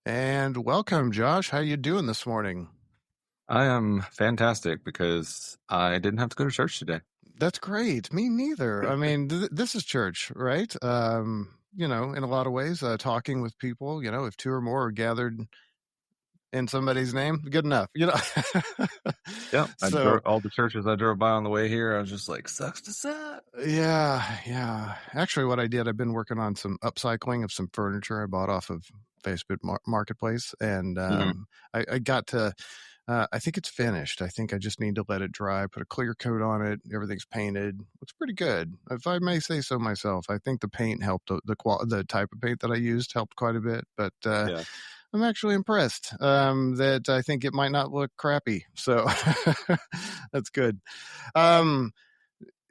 And welcome, Josh. How you doing this morning? I am fantastic because I didn't have to go to church today. That's great. Me neither. I mean, this is church, right? In a lot of ways, talking with people. If two or more are gathered in somebody's name, good enough. Yeah, I So, drove all the churches I drove by on the way here. I was just like, sucks to suck. yeah. Actually, what I did, I've been working on some upcycling of some furniture I bought off of Facebook Marketplace, and Hmm. I got to. I think it's finished. I think I just need to let it dry, put a clear coat on it. Everything's painted. It's pretty good, if I may say so myself. I think the paint helped. The type of paint that I used helped quite a bit, but Yeah. I'm actually impressed that I think it might not look crappy. So that's good. Um,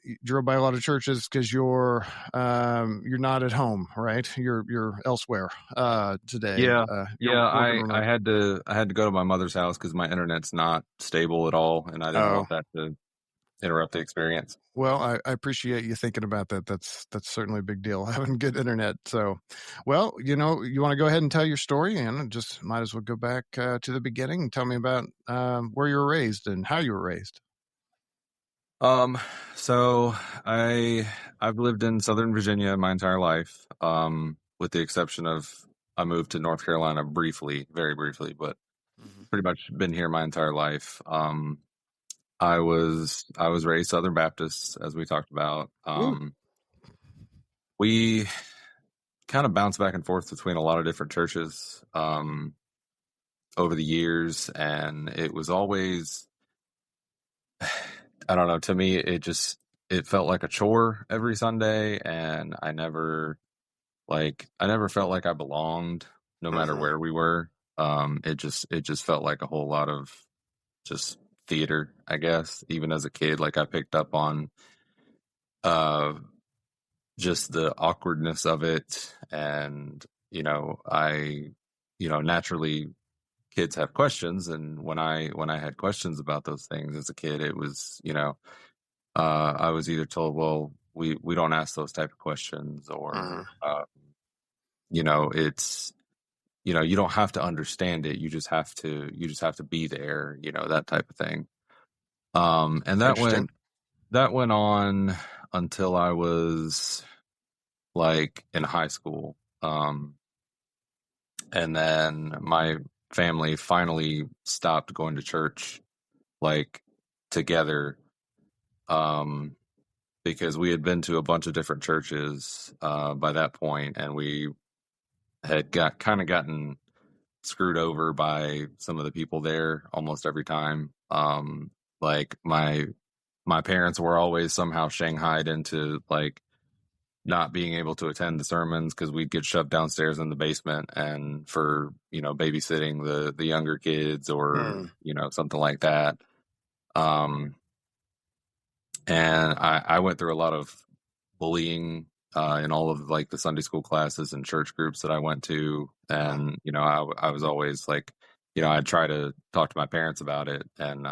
you drove by a lot of churches because you're not at home, right? You're elsewhere today. Yeah. You're Yeah. working I remote. had to go to my mother's house because my internet's not stable at all, and I didn't Oh, want that to interrupt the experience. well, I appreciate you thinking about that. That's certainly a big deal, having good internet. So, well, you want to go ahead and tell your story, and just might as well go back to the beginning and tell me about where you were raised and how you were raised. Um, so I've lived in Southern Virginia my entire life, with the exception of I moved to North Carolina briefly, very briefly, but Mhm. pretty much been here my entire life. I was raised Southern Baptist, as we talked about. Ooh, We kind of bounced back and forth between a lot of different churches over the years, and it was always, I don't know, to me it felt like a chore every Sunday, and I never felt like I belonged, no matter mhm. where we were. It just felt like a whole lot of just theater, I guess. Even as a kid, like I picked up on uh just the awkwardness of it, and naturally kids have questions, and when I had questions about those things as a kid, it was, I was either told, well, we don't ask those type of questions, or Mhm. it's, you don't have to understand it, you just have to be there, that type of thing. And that Interesting. went on until I was like in high school. And then my family finally stopped going to church, like, together, um, because we had been to a bunch of different churches by that point, and we had gotten screwed over by some of the people there almost every time. Like my parents were always somehow shanghaied into, like, not being able to attend the sermons because we'd get shoved downstairs in the basement and for babysitting the younger kids, or Mm. something like that. um and I went through a lot of bullying in all of, like, the Sunday school classes and church groups that I went to, Wow. and I was always like, I'd try to talk to my parents about it, and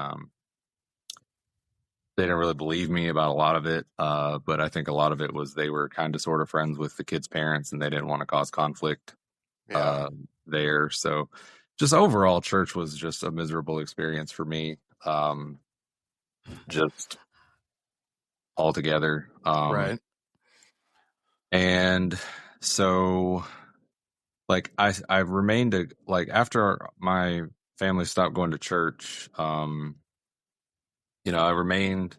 they didn't really believe me about a lot of it. But I think a lot of it was they were kind of sort of friends with the kids' parents, and they didn't want to cause conflict Yeah. there. So, just overall, church was just a miserable experience for me, just altogether. Right. And so, like, I've remained like, after my family stopped going to church. I remained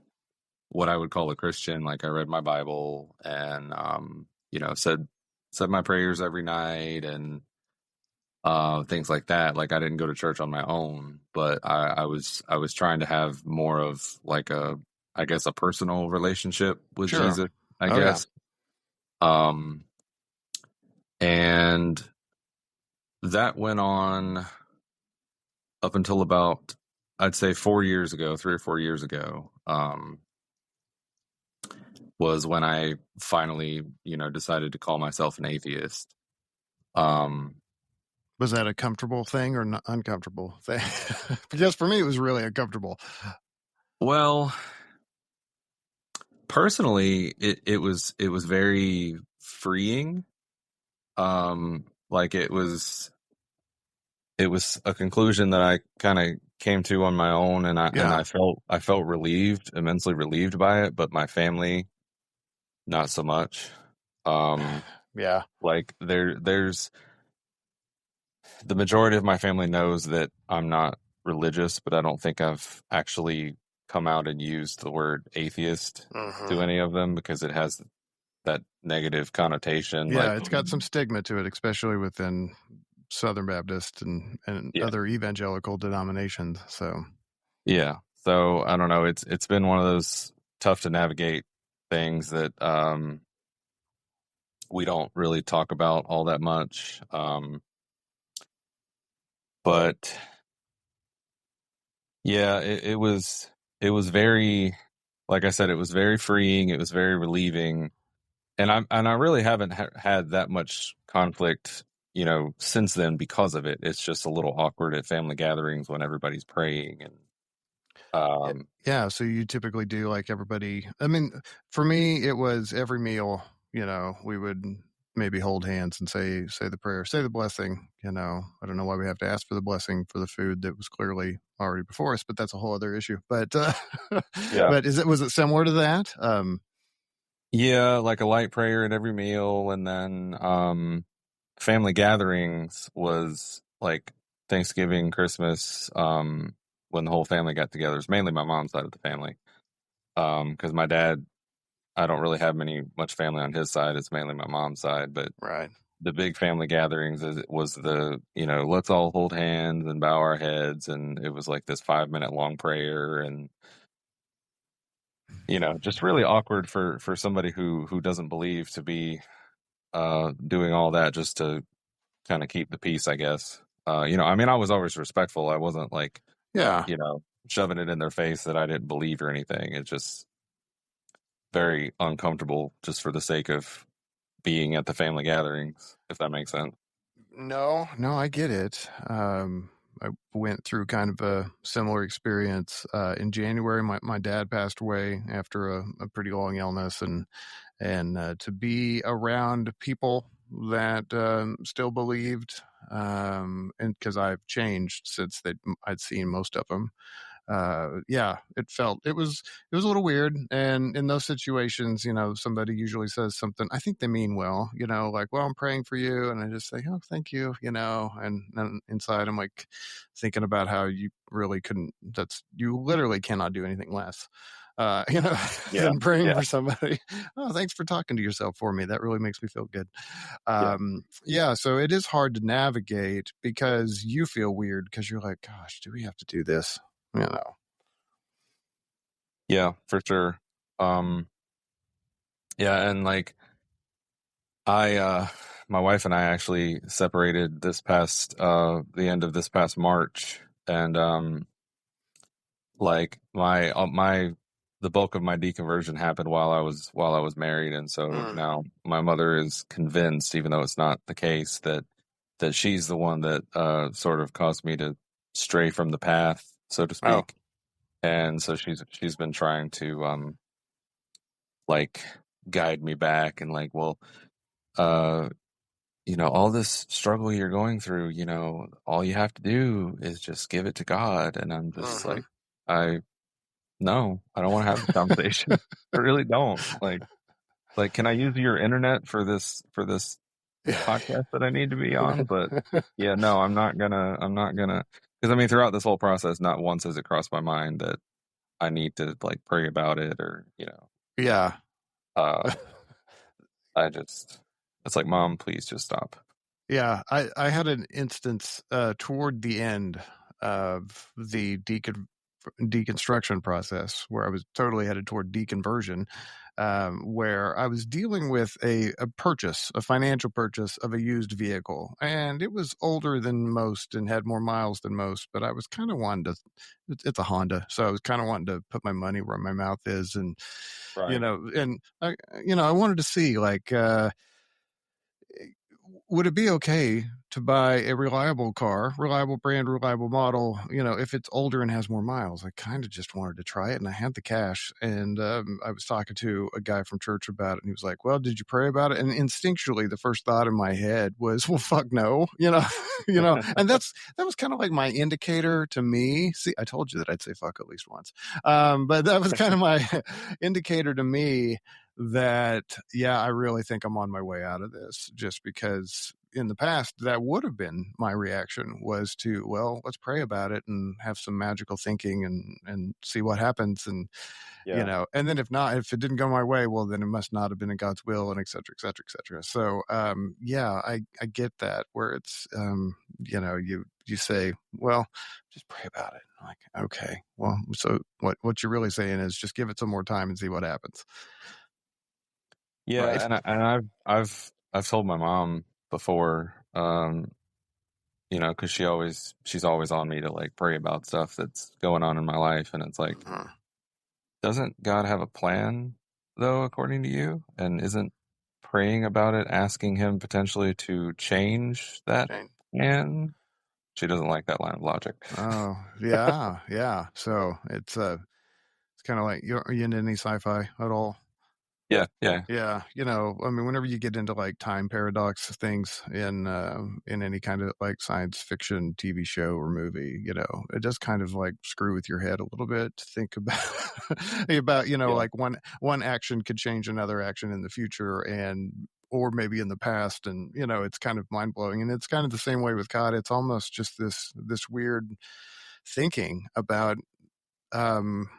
what I would call a Christian. Like, I read my Bible, and said my prayers every night, and things like that. Like, I didn't go to church on my own, but I was trying to have more of, like, I guess, a personal relationship with Sure. Jesus, I Oh yeah. guess. Um, and that went on up until about, I'd say, 4 years ago, 3 or 4 years ago. Was when I finally, decided to call myself an atheist. Um, Was that a comfortable thing or an uncomfortable thing? Because for me, it was really uncomfortable. well, personally, it was very freeing. Like, it was. it was a conclusion that I kind of came to on my own, and Yeah. I felt relieved, immensely relieved by it, but my family not so much. Um, Yeah. like there's the majority of my family knows that I'm not religious, but I don't think I've actually come out and used the word atheist Hmm. to any of them because it has that negative connotation. Yeah, Like, it's got some stigma to it, especially within Southern Baptist and yeah, other evangelical denominations. So yeah. So I don't know. It's been one of those tough to navigate things that we don't really talk about all that much. But yeah, it was very, like I said, it was very freeing. It was very relieving, and I really haven't had that much conflict, you know, since then because of it. It's just a little awkward at family gatherings when everybody's praying and yeah, um yeah. So you typically do like everybody. I mean, for me, it was every meal. We would maybe hold hands and say the prayer, say the blessing. I don't know why we have to ask for the blessing for the food that was clearly already before us, but that's a whole other issue. But yeah. but was it similar to that? Yeah, like a light prayer at every meal, and then family gatherings was like Thanksgiving, Christmas, when the whole family got together. It's mainly my mom's side of the family. Because my dad, I don't really have much family on his side. It's mainly my mom's side, but Right. the big family gatherings was the, you know, let's all hold hands and bow our heads, and it was like this 5 minute long prayer, and you know, just really awkward for somebody who doesn't believe to be doing all that just to kind of keep the peace, I guess. You know, I mean, I was always respectful. I wasn't like, Yeah. you know, shoving it in their face that I didn't believe or anything. It's just very uncomfortable just for the sake of being at the family gatherings, if that makes sense. No, no, I get it. I went through kind of a similar experience. In January, my dad passed away after a pretty long illness, and to be around people that still believed, and because I've changed since I'd seen most of them, yeah, it was a little weird. And in those situations, somebody usually says something. I think they mean well, like, well, I'm praying for you. And I just say, oh, thank you, and then inside I'm like thinking about how you really couldn't, you literally cannot do anything less. Yeah, Than praying yeah, for somebody. Oh, thanks for talking to yourself for me. That really makes me feel good. yeah, Yeah, so it is hard to navigate because you feel weird because you're like, gosh, do we have to do this? You know. yeah, for sure. Um, yeah, and like I, my wife and I actually separated this past, the end of this past March, and like the bulk of my deconversion happened while I was married, and so Mm. now my mother is convinced, even though it's not the case, that she's the one that sort of caused me to stray from the path, so to Oh. speak. And so she's been trying to like guide me back and like, well, uh you know, all this struggle you're going through, you know, all you have to do is just give it to God. And I'm just Mhm. like, I no, I don't want to have this conversation. I really don't. Like, can I use your internet for this podcast that I need to be on? But yeah, no, I'm not gonna, because I mean, throughout this whole process, not once has it crossed my mind that I need to like pray about it or, you know, Yeah. uh, I just, it's like, Mom, please just stop. Yeah, I had an instance toward the end of the deconstruction process where I was totally headed toward deconversion, where I was dealing with a financial purchase of a used vehicle, and it was older than most and had more miles than most. But I was kind of wanting to. It's a Honda, so I was kind of wanting to put my money where my mouth is, and Right. and I wanted to see like. would it be okay to buy a reliable car, reliable brand, reliable model, if it's older and has more miles? I kind of just wanted to try it, and I had the cash. And I was talking to a guy from church about it, and he was like, "Well, did you pray about it?" And instinctually, the first thought in my head was, "Well, fuck no," And that was kind of like my indicator to me. See, I told you that I'd say fuck at least once, but that was kind of my indicator to me that, yeah, I really think I'm on my way out of this, just because in the past that would have been my reaction, was to, well, let's pray about it and have some magical thinking and see what happens. And Yeah. and then if it didn't go my way, well, then it must not have been in God's will, and et cetera, et cetera, et cetera. So yeah, I get that, where it's you say, well, just pray about it. I'm like, okay, well, so what you're really saying is just give it some more time and see what happens. Yeah, Right. and I've told my mom before, because she's always on me to like pray about stuff that's going on in my life, and it's like, Mhm. doesn't God have a plan though, according to you? And isn't praying about it asking Him potentially to change that Shane. plan? She doesn't like that line of logic. Oh, yeah, yeah. So it's kind of like, are you into any sci-fi at all? Yeah, yeah, Yeah, I mean, whenever you get into like time paradox things in any kind of like science fiction TV show or movie, it does kind of like screw with your head a little bit to think about about, yeah, like one action could change another action in the future, and or maybe in the past, and it's kind of mind blowing. And it's kind of the same way with God. It's almost just this weird thinking about um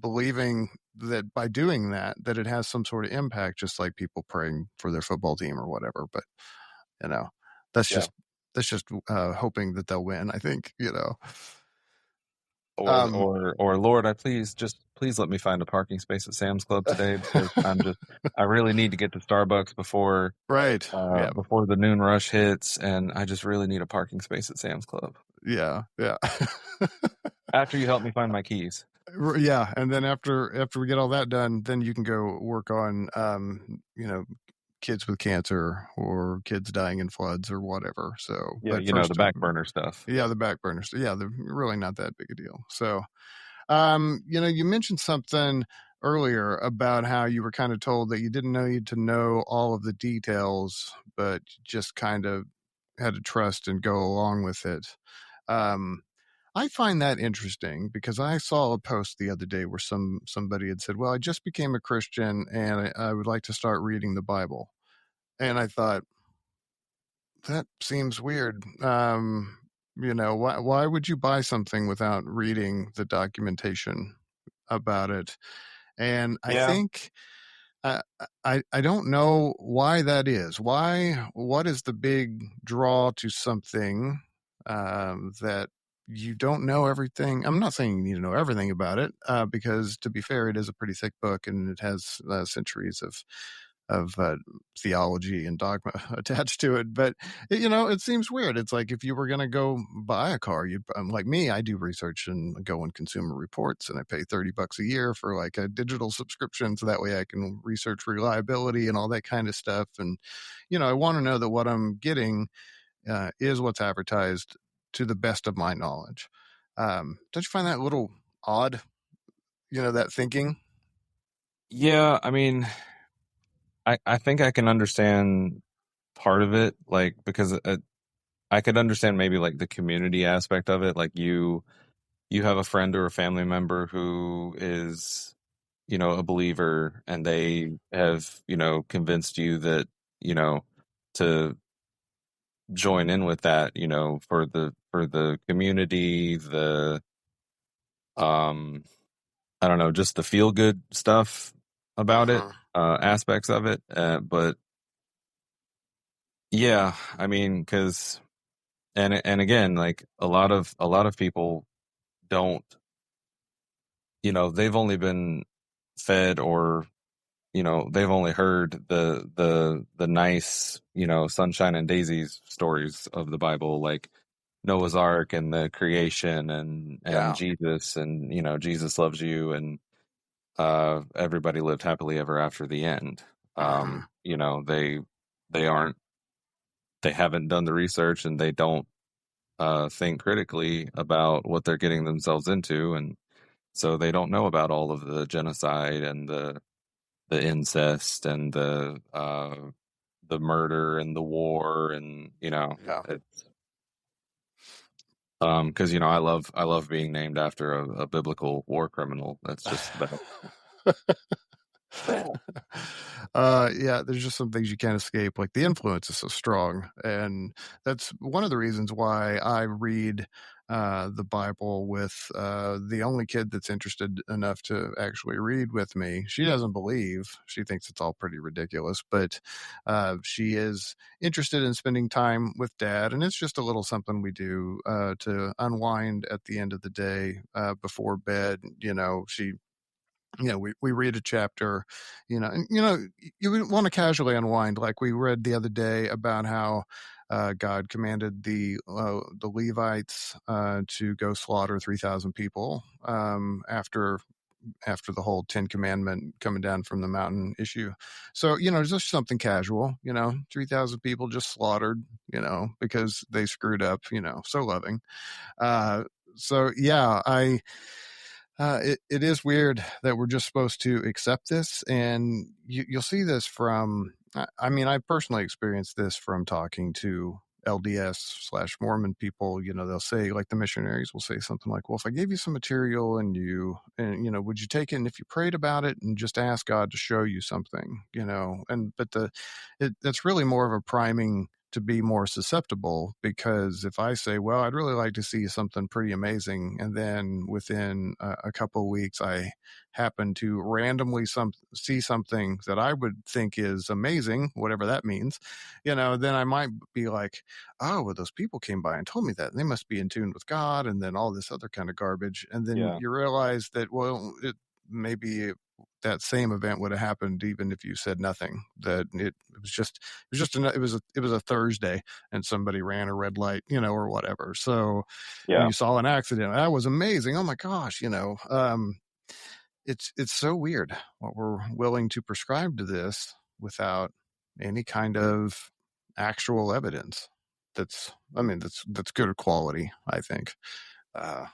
believing that by doing that it has some sort of impact, just like people praying for their football team or whatever. But you know that's yeah. just hoping that they'll win, I think. Or um or or Lord, please let me find a parking space at Sam's Club today, because I really need to get to Starbucks right, yeah, before the noon rush hits, and I just really need a parking space at Sam's Club. yeah, yeah. After you help me find my keys. Yeah, and then after we get all that done, then you can go work on kids with cancer or kids dying in floods or whatever. So, Yeah, but the first, back burner stuff. yeah, the back burners, yeah, they're really not that big a deal. So you mentioned something earlier about how you were kind of told that you didn't need to know all of the details, but just kind of had to trust and go along with it. Um, I find that interesting, because I saw a post the other day where somebody had said, "Well, I just became a Christian and I would like to start reading the Bible." And I thought, that seems weird. Why would you buy something without reading the documentation about it? And I Yeah. think uh, I don't know why that is. What is the big draw to something that you don't know everything? I'm not saying you need to know everything about it, because to be fair, it is a pretty thick book, and it has centuries of theology and dogma attached to it. But it seems weird. It's like, if you were going to go buy a car, you'd like me, I do research and go on Consumer Reports, and I pay $30 a year for like a digital subscription, so that way I can research reliability and all that kind of stuff. And I want to know that what I'm getting is what's advertised to the best of my knowledge. Don't you find that a little odd, that thinking? Yeah, I mean, I think I can understand part of it, like, because I could understand maybe like the community aspect of it. Like, you have a friend or a family member who is, a believer, and they have, convinced you that, you know, to join in with that, for the community, the um I don't know, just the feel good stuff about it, Uh-huh. aspects of it. But yeah, I mean, because and again, like, a lot of people don't, they've only been fed, or they've only heard the nice, sunshine and daisies stories of the Bible, like Noah's Ark and the creation, and Yeah. Jesus, and Jesus loves you, and everybody lived happily ever after the end. Uh-huh. They aren't. they haven't done the research and they don't think critically about what they're getting themselves into, and so they don't know about all of the genocide and the incest and the murder and the war, and Yeah. it's because I love being named after a biblical war criminal. That's just about Yeah, there's just some things you can't escape. Like the influence is so strong, and that's one of the reasons why I read the Bible with the only kid that's interested enough to actually read with me. She doesn't believe; she thinks it's all pretty ridiculous, but she is interested in spending time with Dad, and it's just a little something we do to unwind at the end of the day before bed. We read a chapter, and you would want to casually unwind. Like we read the other day about how God commanded the Levites to go slaughter 3,000 people after the whole Ten Commandment coming down from the mountain issue. So it's just something casual. 3,000 people just slaughtered. Because they screwed up. So loving. Uh, so yeah, it is weird that we're just supposed to accept this, and you'll see this from. I mean, I personally experienced this from talking to LDS/Mormon people. They'll say, like, the missionaries will say something like, "Well, if I gave you some material would you take it? And if you prayed about it and just ask God to show you something, that's really more of a priming." To be more susceptible, because if I say, well, I'd really like to see something pretty amazing, and then within a couple of weeks I happen to randomly see something that I would think is amazing, whatever that means, then I might be like, oh, well, those people came by and told me that, and they must be in tune with God, and then all this other kind of garbage. And then yeah, you realize that, well, maybe that same event would have happened even if you said nothing. That it was a Thursday and somebody ran a red light, or whatever. So, and yeah, you saw an accident, that was amazing. Oh my gosh, it's so weird what we're willing to prescribe to this without any kind of actual evidence. That's good quality, I think. Uh,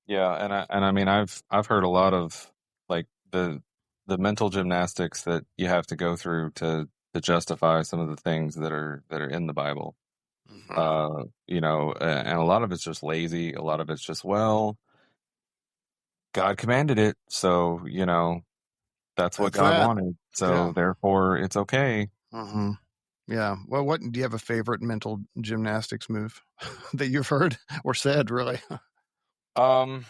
yeah. And I mean, I've heard a lot of like the mental gymnastics that you have to go through to justify some of the things that are in the Bible. mhm. And a lot of it's just lazy. A lot of it's just, well, God commanded it, so that's what That's God that. wanted, Yeah. so therefore it's okay. Hmm. Yeah. Well, what do you have a favorite mental gymnastics move that you've heard or said, really? Um,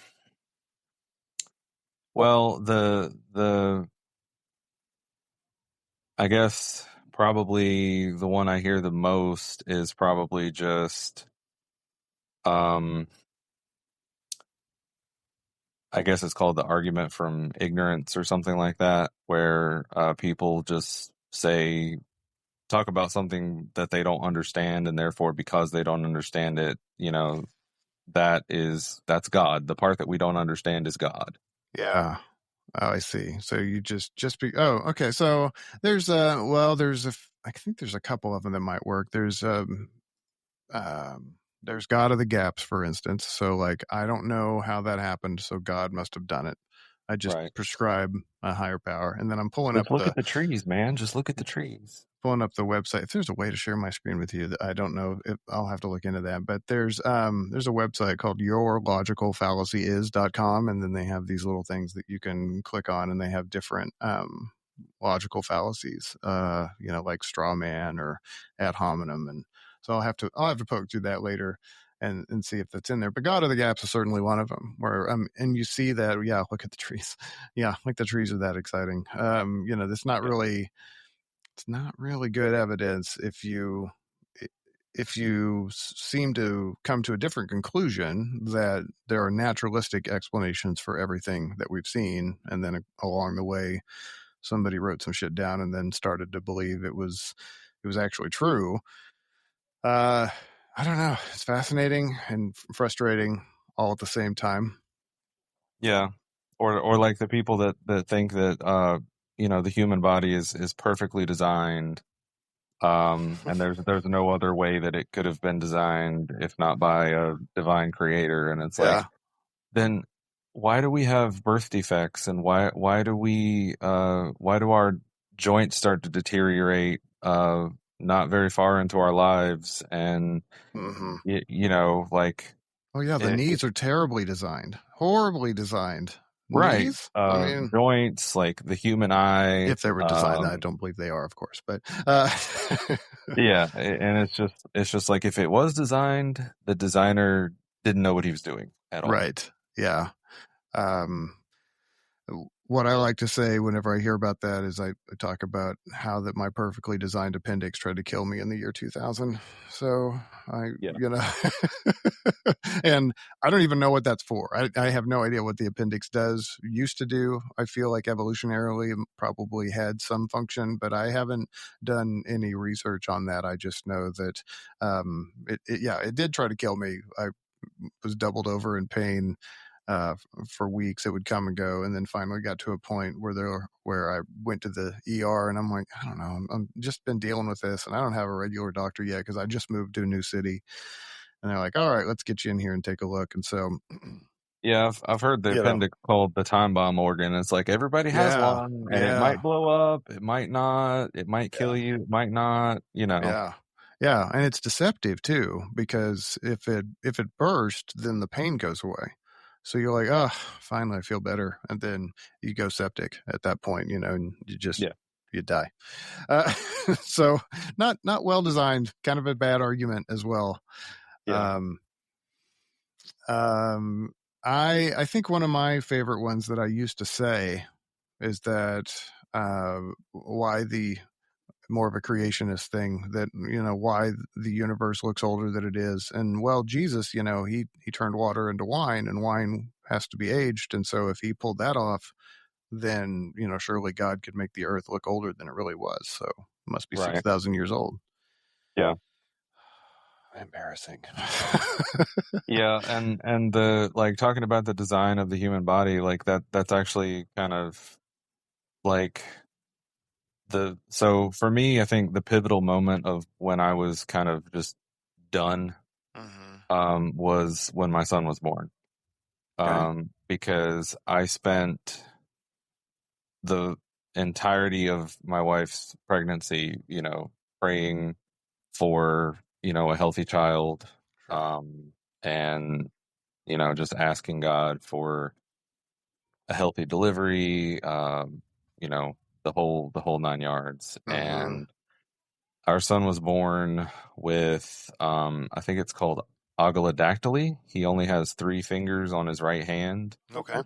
well, the I guess probably the one I hear the most is probably just um I guess it's called the argument from ignorance or something like that, where people just say talk about something that they don't understand, and therefore because they don't understand it, that's God. The part that we don't understand is God. Yeah. Oh, I see. So you just be. Oh, okay. So I think there's a couple of them that might work. There's God of the gaps, for instance. So, like, I don't know how that happened, so God must have done it. I just Right. prescribe a higher power, and then I'm pulling up Just look the at the trees, man. Just look at the trees. website. If there's a way to share my screen with you, that I don't know if I'll have to look into that. But there's a website called yourlogicalfallacyis.com, and then they have these little things that you can click on, and they have different logical fallacies, like straw man or ad hominem. And so I'll have to poke through that later and see if that's in there. But God of the gaps is certainly one of them, where and you see that, yeah, look at the trees. Yeah, like the trees are that exciting. That's not Yeah. really, it's not really good evidence if you seem to come to a different conclusion that there are naturalistic explanations for everything that we've seen, and then along the way somebody wrote some shit down and then started to believe it was actually true. uh I don't know, it's fascinating and frustrating all at the same time. Yeah. Or like the people that think that the human body is perfectly designed And there's no other way that it could have been designed if not by a divine creator. And it's like, Yeah. then why do we have birth defects, and why do our joints start to deteriorate not very far into our lives? And Hmm. like Oh yeah, the it, knees are terribly designed, horribly designed. right, Knees? I mean, joints, like the human eye, if they were designed, I don't believe they are, of course, but yeah, and it's just like, if it was designed, the designer didn't know what he was doing at all. right, yeah. Um, what I like to say whenever I hear about that is I talk about how that my perfectly designed appendix tried to kill me in the year 2000. So Yeah, and I don't even know what that's for. I have no idea what the appendix used to do. I feel like evolutionarily it probably had some function, but I haven't done any research on that. I just know that, it did try to kill me. I was doubled over in pain for weeks. It would come and go, and then finally got to a point where I went to the ER, and I'm like, I don't know, I'm just been dealing with this, and I don't have a regular doctor yet because I just moved to a new city, and they're like, all right, let's get you in here and take a look, and so yeah, I've heard the you know, appendix called the time bomb organ. It's like everybody has yeah, one, and it yeah, might blow up, it might not, it might kill yeah. you, it might not. Yeah. Yeah, and it's deceptive too because if it burst, then the pain goes away. So you're like, "Oh, finally I feel better." And then you go septic at that point, and Yeah, you die. Uh, so not well designed, kind of a bad argument as well. yeah, Um um I think one of my favorite ones that I used to say is that why the more of a creationist thing that why the universe looks older than it is. And well, Jesus, he turned water into wine, and wine has to be aged, and so if he pulled that off, then surely God could make the earth look older than it really was, so it must be right. 6,000 years old. Yeah, Embarrassing. yeah, and the, like, talking about the design of the human body, like that's actually kind of like so for me, I think the pivotal moment of when I was kind of just done Hmm. was when my son was born. Okay. Because I spent the entirety of my wife's pregnancy, praying for, a healthy child, Sure. and, just asking God for a healthy delivery, the whole nine yards. Hmm. And our son was born with, I think it's called ogalodactyly. He only has 3 fingers on his right hand. Okay.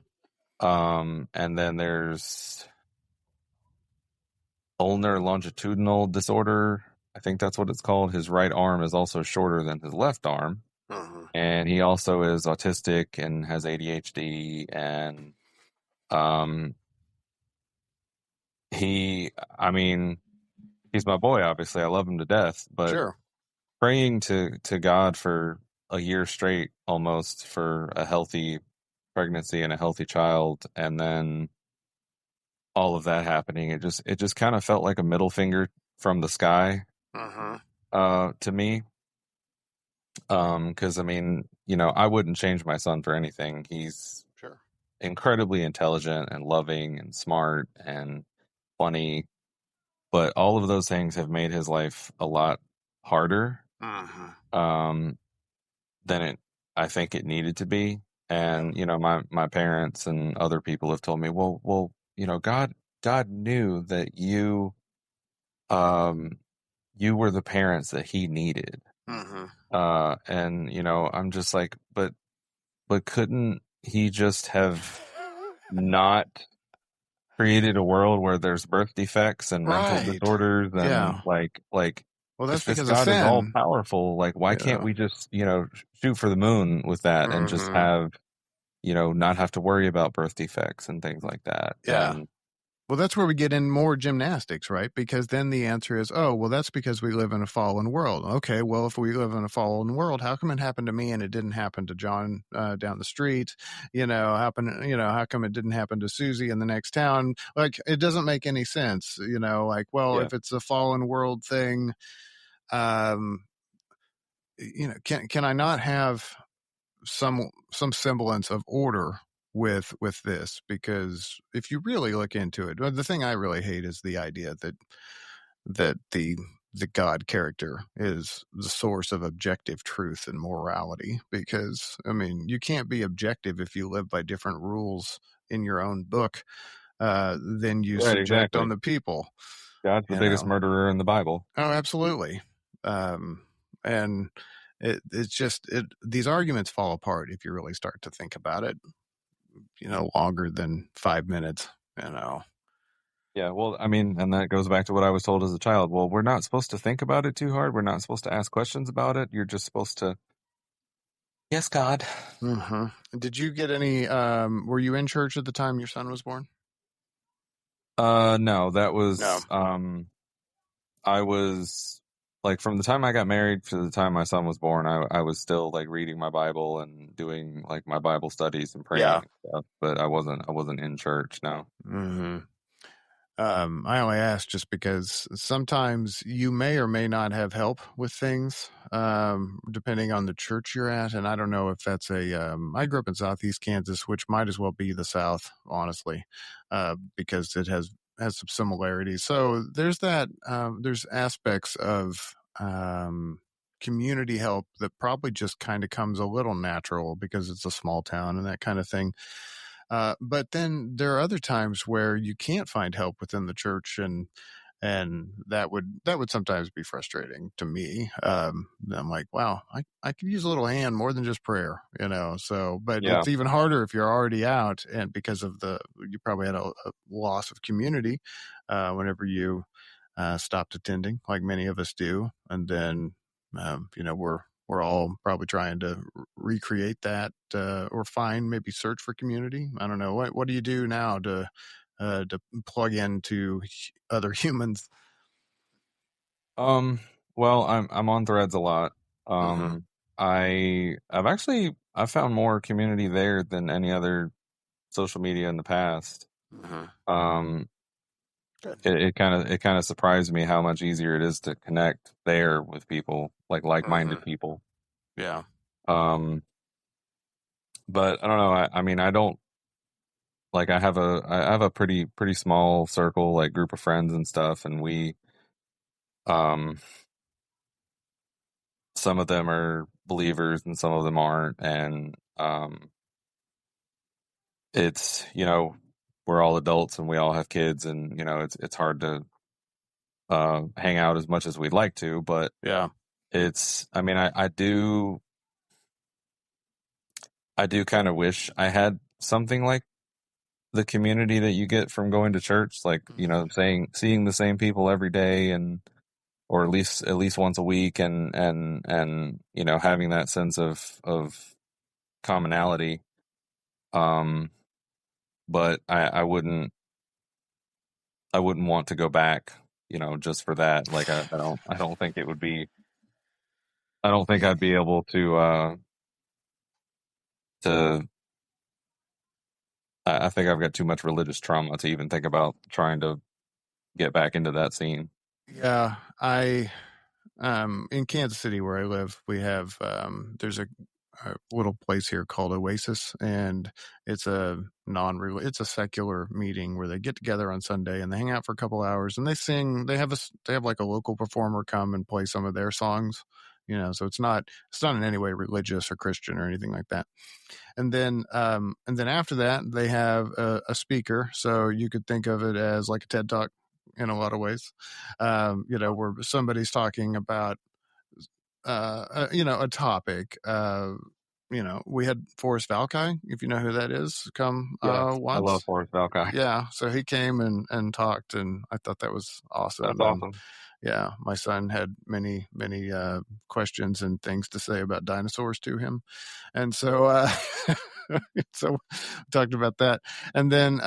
And then there's ulnar longitudinal disorder. I think that's what it's called. His right arm is also shorter than his left arm. Hmm. And he also is autistic and has ADHD. And um, I mean, he's my boy, obviously. I love him to death. But Sure. praying to God for a year straight almost for a healthy pregnancy and a healthy child, and then all of that happening, it just kind of felt like a middle finger from the sky Hmm. to me. Because I mean, I wouldn't change my son for anything. He's Sure. incredibly intelligent and loving and smart and funny, but all of those things have made his life a lot harder Hmm. um, than it I think it needed to be. Yeah. And my parents and other people have told me, well, God knew that um you were the parents that he needed. Hmm. And I'm just like, but couldn't he just have not created a world where there's birth defects and mental Right. disorders, and Yeah. like Well, that's if because of God is all sin. powerful, like why can't Yeah. we just shoot for the moon with that and just Hmm. have not have to worry about birth defects and things like that? Yeah. Well, that's where we get in more gymnastics, right? Because then the answer is, oh, well, that's because we live in a fallen world. Okay, well, if we live in a fallen world, how come it happened to me and it didn't happen to John down the street? How come it didn't happen to Susie in the next town? Like, it doesn't make any sense. Like, well, Yeah. if it's a fallen world thing, um, can I not have some semblance of order with this? Because if you really look into it, well, the thing I really hate is the idea that the God character is the source of objective truth and morality. Because I mean, you can't be objective if you live by different rules in your own book than you Right, subject on exactly. the people. God's the You biggest know? murderer in the Bible. Oh, absolutely. And it's just these arguments fall apart if you really start to think about it. Longer than 5 minutes. You know. Yeah, well, I mean, and that goes back to what I was told as a child. Well, we're not supposed to think about it too hard. We're not supposed to ask questions about it. You're just supposed to, yes, God. Mm-hmm. Did you get any? Were you in church at the time your son was born? No, that No. was, I was like from the time I got married to the time my son was born, I was still like reading my Bible and doing like my Bible studies and praying Yeah. and stuff, but I wasn't in church. No. Mm-hmm. I only ask just because sometimes you may or may not have help with things, depending on the church you're at. And I don't know if that's I grew up in Southeast Kansas, which might as well be the South, honestly, because it has some similarities. So there's that, there's aspects of, community help that probably just kind of comes a little natural because it's a small town and that kind of thing. But then there are other times where you can't find help within the church, and that would sometimes be frustrating to me. I'm like, wow, I could use a little hand more than just prayer. So, but Yeah. it's even harder if you're already out, and because of you probably had a loss of community whenever you stopped attending, like many of us do, and then we're all probably trying to recreate that or find maybe search for community. I don't know what do you do now to plug into other humans. Um, well, I'm on Threads a lot. Uh-huh. Um, I've found more community there than any other social media in the past. Uh-huh. Um, Good. it kind of surprised me how much easier it is to connect there with people, like Uh-huh. like-minded people. Yeah. Um, but I don't know. I mean, I don't like. I have a pretty small circle, like group of friends and stuff, and um, some of them are believers and some of them aren't, and it's we're all adults and we all have kids, and it's hard to hang out as much as we'd like to, but Yeah. I mean, I do kind of wish I had something like the community that you get from going to church, like Uh-huh. seeing the same people every day, and or at least once a week, and having that sense of commonality. Um, but I wouldn't want to go back, just for that. Like I don't think it would be. I don't think I'd be able to. I think I've got too much religious trauma to even think about trying to get back into that scene. Yeah. I in Kansas City where I live, we have there's a little place here called Oasis, and it's it's a secular meeting where they get together on Sunday and they hang out for a couple hours and they sing. They have like a local performer come and play some of their songs. So it's not in any way religious or Christian or anything like that. And then after that, they have a speaker. So you could think of it as like a TED Talk in a lot of ways. Where somebody's talking about a topic. We had Forrest Valkai, if you know who that is, come Yeah, I love once. Forrest Valkai. Yeah, so he came and talked, and I thought that was That's awesome. And awesome. yeah, my son had many many questions and things to say about dinosaurs to him, and so so we talked about that, and then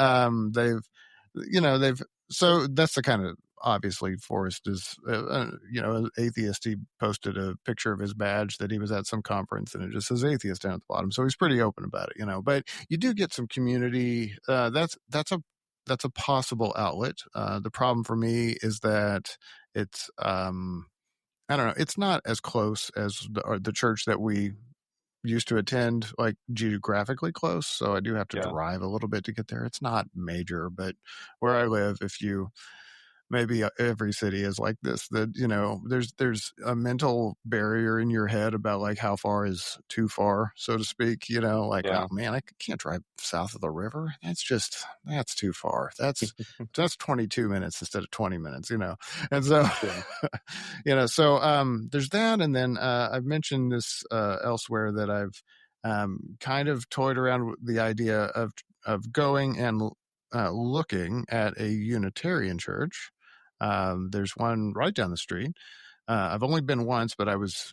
they've, so that's the kind of, obviously Forrest is, an atheist. He posted a picture of his badge that he was at some conference and it just says atheist down at the bottom. So he's pretty open about it, but you do get some community. That's a possible outlet. The problem for me is that it's, I don't know, it's not as close as the church that we used to attend, like geographically close. So I do have to Yeah. drive a little bit to get there. It's not major, but where I live, if you, maybe every city is like this, that there's a mental barrier in your head about like how far is too far, so to speak. Like, oh Yeah. man, I can't drive south of the river. That's too far. That's 22 minutes instead of 20 minutes. And so Yeah. there's that. And then I've mentioned this elsewhere, that I've kind of toyed around with the idea of going and looking at a Unitarian church. There's one right down the street. I've only been once, but I was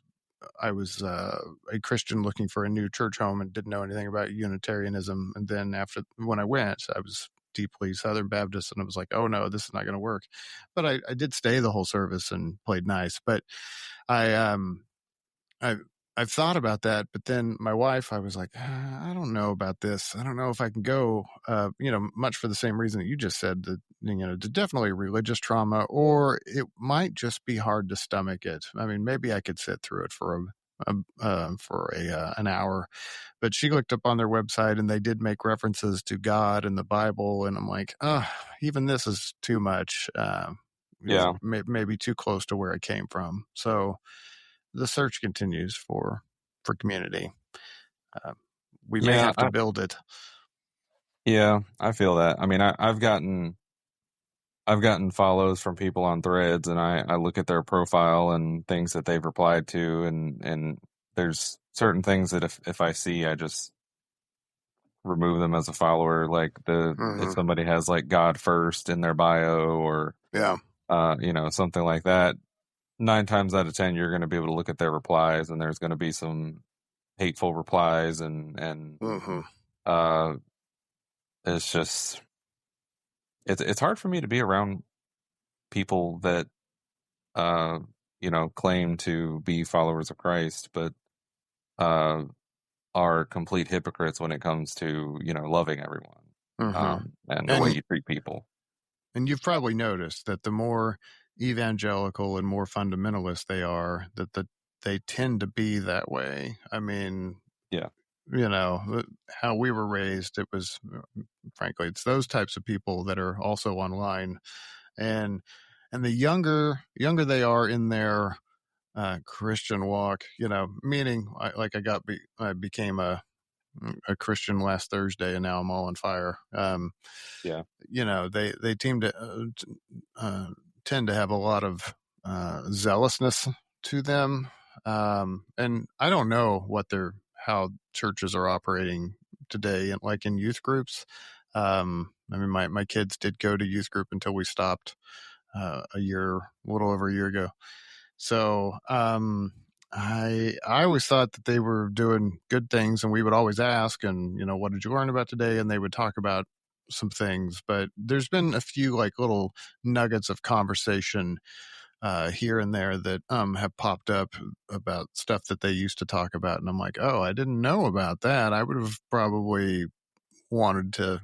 a Christian looking for a new church home and didn't know anything about Unitarianism. And then when I went, I was deeply Southern Baptist, and I was like, oh no, this is not going to work. But I did stay the whole service and played nice. But I I I've thought about that, but then my wife, I was like, I don't know about this. I don't know if I can go, much for the same reason that you just said, that, definitely religious trauma, or it might just be hard to stomach it. I mean, maybe I could sit through it for an hour, but she looked up on their website and they did make references to God and the Bible. And I'm like, even this is too much. Yeah. Maybe too close to where I came from. So the search continues for community. We may Yeah. have to build it. Yeah, I feel that. I mean, I've gotten follows from people on threads, and I look at their profile and things that they've replied to, and there's certain things that if I see, I just remove them as a follower. Like if somebody has like God first in their bio, or Yeah. something like that, 9 times out of 10 you're going to be able to look at their replies, and there's going to be some hateful replies, and uh, it's just it's hard for me to be around people that claim to be followers of Christ, but uh, are complete hypocrites when it comes to loving everyone, and the way And you treat people. and you've probably noticed that the more evangelical and more fundamentalist they are, they tend to be that way. I mean, Yeah, how we were raised, it was, frankly, it's those types of people that are also online. And the younger they are in their Christian walk, meaning I became a Christian last Thursday, and now I'm all on fire. yeah, They tend to have a lot of zealousness to them, and I don't know how churches are operating today, like in youth groups. I mean, my kids did go to youth group until we stopped a little over a year ago. So I always thought that they were doing good things, and we would always ask, and what did you learn about today? And they would talk about some things, but there's been a few like little nuggets of conversation here and there that have popped up about stuff that they used to talk about, and I'm like, oh, I didn't know about that. I would have probably wanted to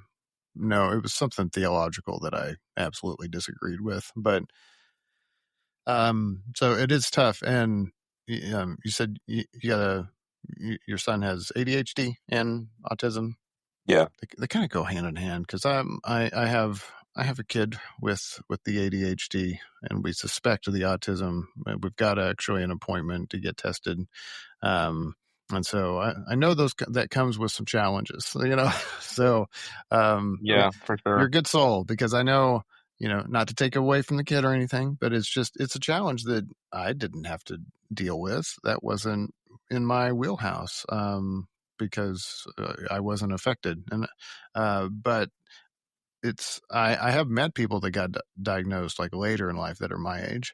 know. It was something theological that I absolutely disagreed with, but so it is tough. And you said your son has ADHD and autism. yeah, They kind of go hand in hand, because I have a kid with the ADHD, and we suspect the autism. We've got actually an appointment to get tested. And so I know that comes with some challenges, so, yeah, for you're sure. a good soul, because I know, not to take away from the kid or anything, but it's a challenge that I didn't have to deal with. That wasn't in my wheelhouse, because I wasn't affected. And, but I have met people that got diagnosed like later in life that are my age,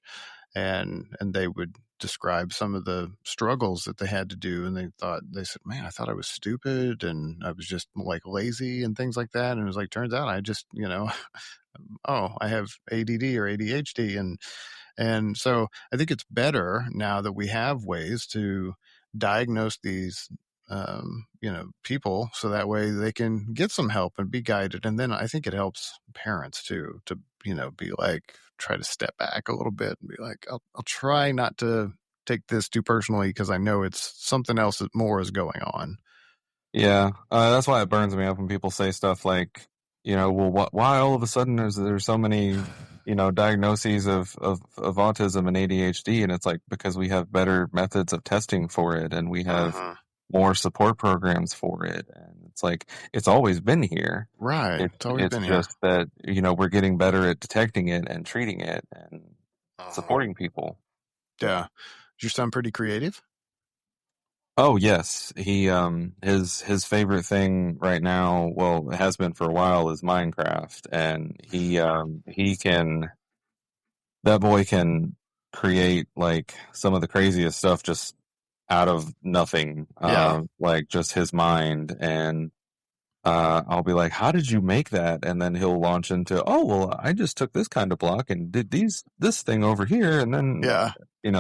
and they would describe some of the struggles that they had to do, and they said, man, I thought I was stupid and I was just like lazy and things like that. And it was like, turns out I just oh, I have ADD or ADHD, and so I think it's better now that we have ways to diagnose these people, so that way they can get some help and be guided. And then I think it helps parents too to be like, try to step back a little bit and be like, I'll try not to take this too personally, because I know it's something else that more is going on. Yeah, that's why it burns me up when people say stuff like, well, why all of a sudden there's so many, diagnoses of autism and ADHD, and it's like because we have better methods of testing for it, and we have Uh-huh. more support programs for it, and it's like it's always been here. Right, It's it's always it's been here. just that we're getting better at detecting it and treating it and Uh-huh. supporting people. Yeah. Is your son pretty creative? Oh yes, his favorite thing right now, well, it has been for a while, is Minecraft, and he can that boy can create like some of the craziest stuff just out of nothing, Yeah. like just his mind, and I'll be like, "How did you make that?" And then he'll launch into, "Oh well, I just took this kind of block and did this thing over here," and then Yeah.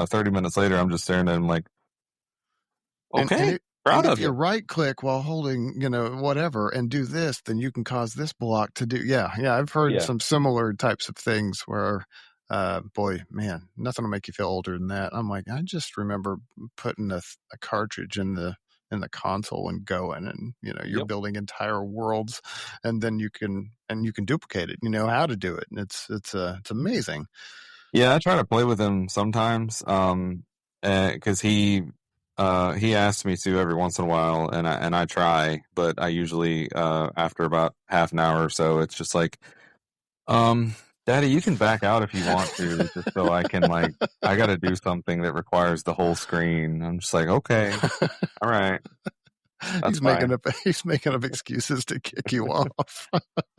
30 minutes later, I'm just staring at him like, And and "Okay, it and proud if of you you." right click while holding, whatever, and do this, then you can cause this block to do. Yeah, yeah. I've heard Yeah. some similar types of things where, boy, man, nothing will make you feel older than that. I'm like, I just remember putting a cartridge in the console and going, and you're Yep. building entire worlds, and then you can duplicate it. You know how to do it, and it's amazing. Yeah, I try to play with him sometimes, because he asks me to every once in a while, and I try, but I usually after about half an hour or so, it's just like, um, Daddy, you can back out if you want to, just so I can I got to do something that requires the whole screen. I'm just like, okay, all right, that's he's making fine. up he's making up excuses to kick you off.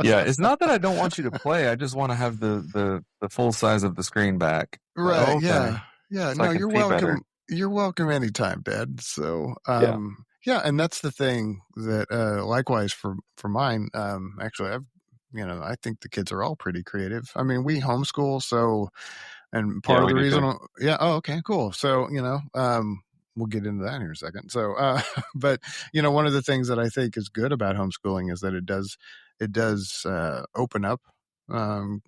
Yeah, it's not that I don't want you to play. I just want to have the full size of the screen back. Like, Right. oh, okay, Yeah. Yeah. so I No, can you're see better. welcome. You're welcome anytime, Dad. So, Yeah, yeah, and that's the thing that, likewise for mine, actually, I think the kids are all pretty creative. I mean, we homeschool, so, and part yeah, of we the do too. reason, yeah. Oh, okay, cool. So, we'll get into that here in a second. So, but one of the things that I think is good about homeschooling is that it does open up, um,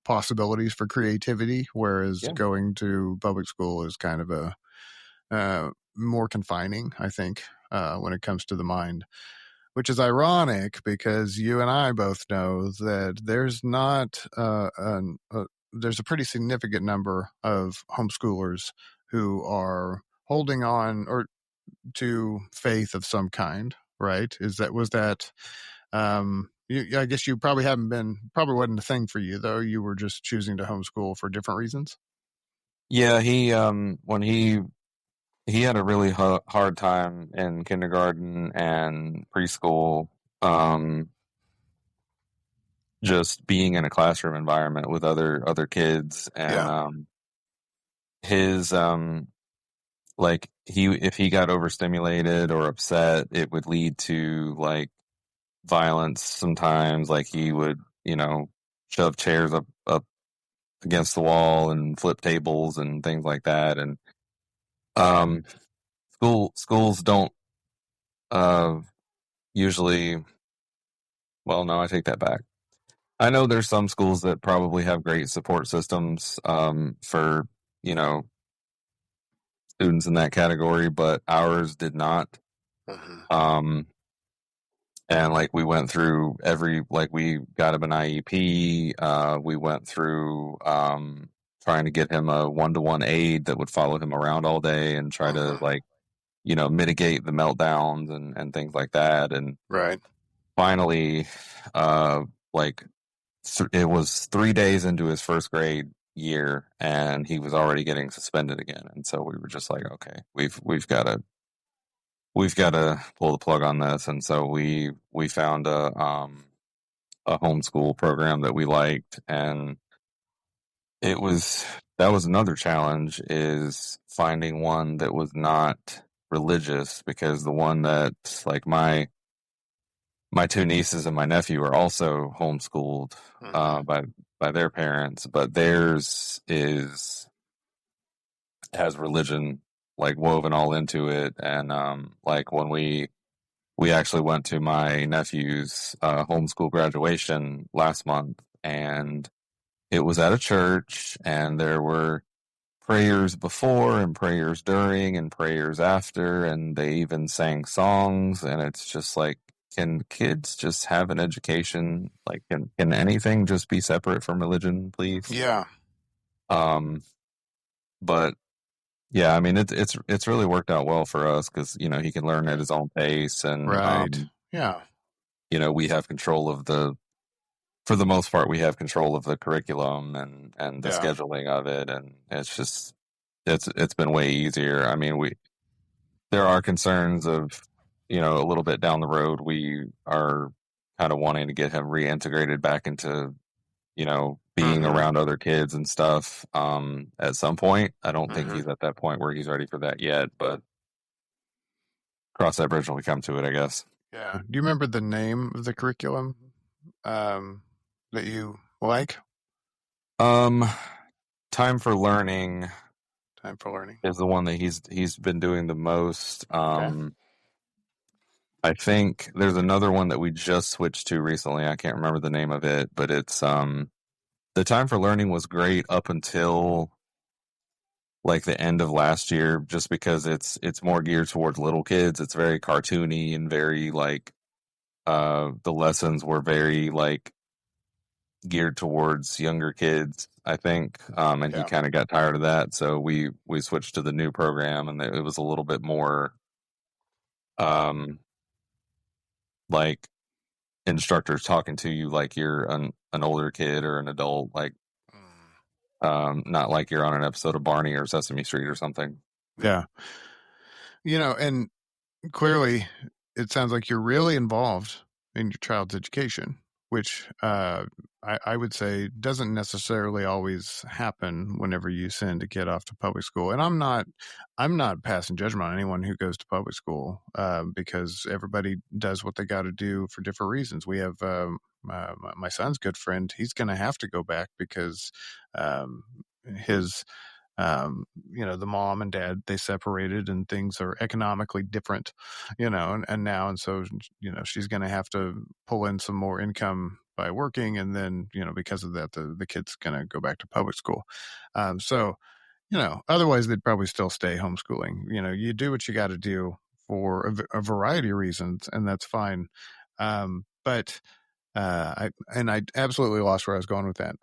possibilities for creativity, whereas Yeah. going to public school is kind of a more confining, I think, when it comes to the mind. Which is ironic, because you and I both know that there's a pretty significant number of homeschoolers who are holding on or to faith of some kind, right? Was that I guess you probably wasn't a thing for you, though. You were just choosing to homeschool for different reasons. Yeah, when he had a really hard time in kindergarten and preschool, um, just being in a classroom environment with other kids, and Yeah. his like he if he got overstimulated or upset, it would lead to like violence sometimes. Like he would, shove chairs up against the wall and flip tables and things like that. And um, schools don't uh, usually. Well, no, I take that back. I know there's some schools that probably have great support systems for you know students in that category, but ours did not. Mhm. Um, and like we went through we got him an IEP. We went through trying to get him a one-to-one aide that would follow him around all day and try to Mhm. mitigate the meltdowns and things like that. And Right. finally, uh, like it was 3 days into his first grade year, and he was already getting suspended again. And so we were just like, okay, we've got to pull the plug on this. And so we found a homeschool program that we liked, and it was that was another challenge, is finding one that was not religious, because the one that like my two nieces and my nephew are also homeschooled Mm-hmm. by their parents, but theirs is has religion like woven all into it. And like when we actually went to my nephew's homeschool graduation last month, and it was at a church, and there were prayers before and prayers during and prayers after, and they even sang songs. And it's just like, can kids just have an education? Like, can anything just be separate from religion, please? Yeah. Um, but yeah, I mean, it's really worked out well for us because he can learn at his own pace, and Right. Yeah. we have control of for the most part, we have control of the curriculum and the Yeah. scheduling of it, and it's just it's been way easier. I mean, there are concerns of a little bit down the road we are kind of wanting to get him reintegrated back into being Mm-hmm. around other kids and stuff at some point. I don't think Mm-hmm. he's at that point where he's ready for that yet, but cross that bridge when we come to it, I guess. Yeah. Do you remember the name of the curriculum that you like? um Time for Learning Time for Learning. is the one that he's been doing the most. Okay. I think there's another one that we just switched to recently. I can't remember the name of it, but it's the Time for Learning was great up until like the end of last year, just because it's more geared towards little kids. It's very cartoony and very like the lessons were very like geared towards younger kids, I think. And he Yeah. kind of got tired of that, so we switched to the new program, and it was a little bit more um like instructors talking to you like you're an older kid or an adult, like Mm. not like you're on an episode of Barney or Sesame Street or something. Yeah. And clearly it sounds like you're really involved in your child's education, which I would say doesn't necessarily always happen whenever you send a kid off to public school. And I'm not passing judgment on anyone who goes to public school because everybody does what they got to do for different reasons. We have my son's good friend. He's going to have to go back because um, his the mom and dad, they separated and things are economically different, and now, and so, she's going to have to pull in some more income by working. And then, because of that, the kid's going to go back to public school. So, otherwise they'd probably still stay homeschooling. You do what you got to do for a variety of reasons, and that's fine. But I absolutely lost where I was going with that.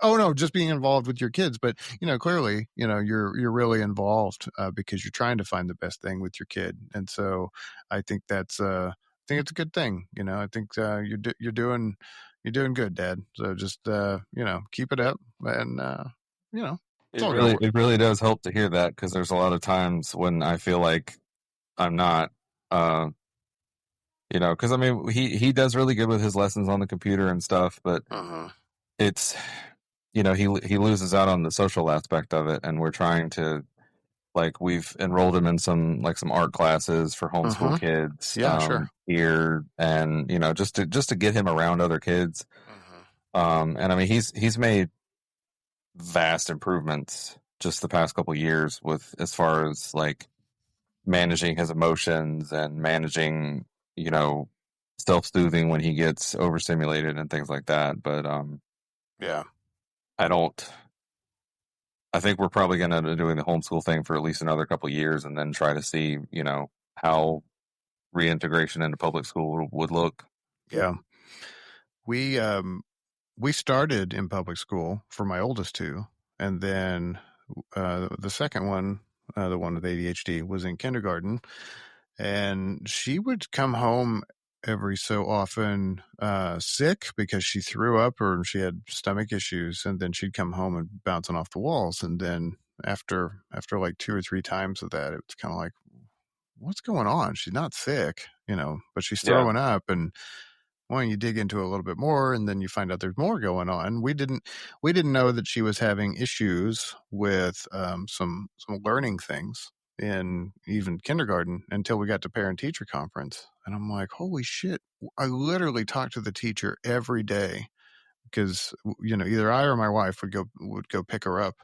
Oh no, just being involved with your kids, but clearly, you're really involved because you're trying to find the best thing with your kid, and so I think it's a good thing. I think you're doing good, Dad. So just keep it up, and it's all gonna work. It really does help to hear that, because there's a lot of times when I feel like I'm not. Uh, because I mean, he does really good with his lessons on the computer and stuff, but Uh-huh. it's he loses out on the social aspect of it, and we're trying to, like, we've enrolled him in some art classes for homeschool Uh-huh. kids Yeah, sure. here, and just to get him around other kids. Uh-huh. And I mean, he's made vast improvements just the past couple years, with as far as like managing his emotions and managing, you know, self-soothing when he gets overstimulated and things like that. But Yeah. I don't. I think we're probably going to be doing the homeschool thing for at least another couple of years, and then try to see, how reintegration into public school would look. Yeah. We started in public school for my oldest two, and then the second one, the one with ADHD, was in kindergarten, and she would come home every so often sick because she threw up or she had stomach issues, and then she'd come home and bouncing off the walls. And then after like two or three times of that, it was kind of like, what's going on? She's not sick, but she's Yeah. throwing up. And when you dig into it a little bit more, and then you find out there's more going on. We didn't know that she was having issues with some learning things in even kindergarten until we got to parent teacher conference. And I'm like, holy shit. I literally talked to the teacher every day because, either I or my wife would go pick her up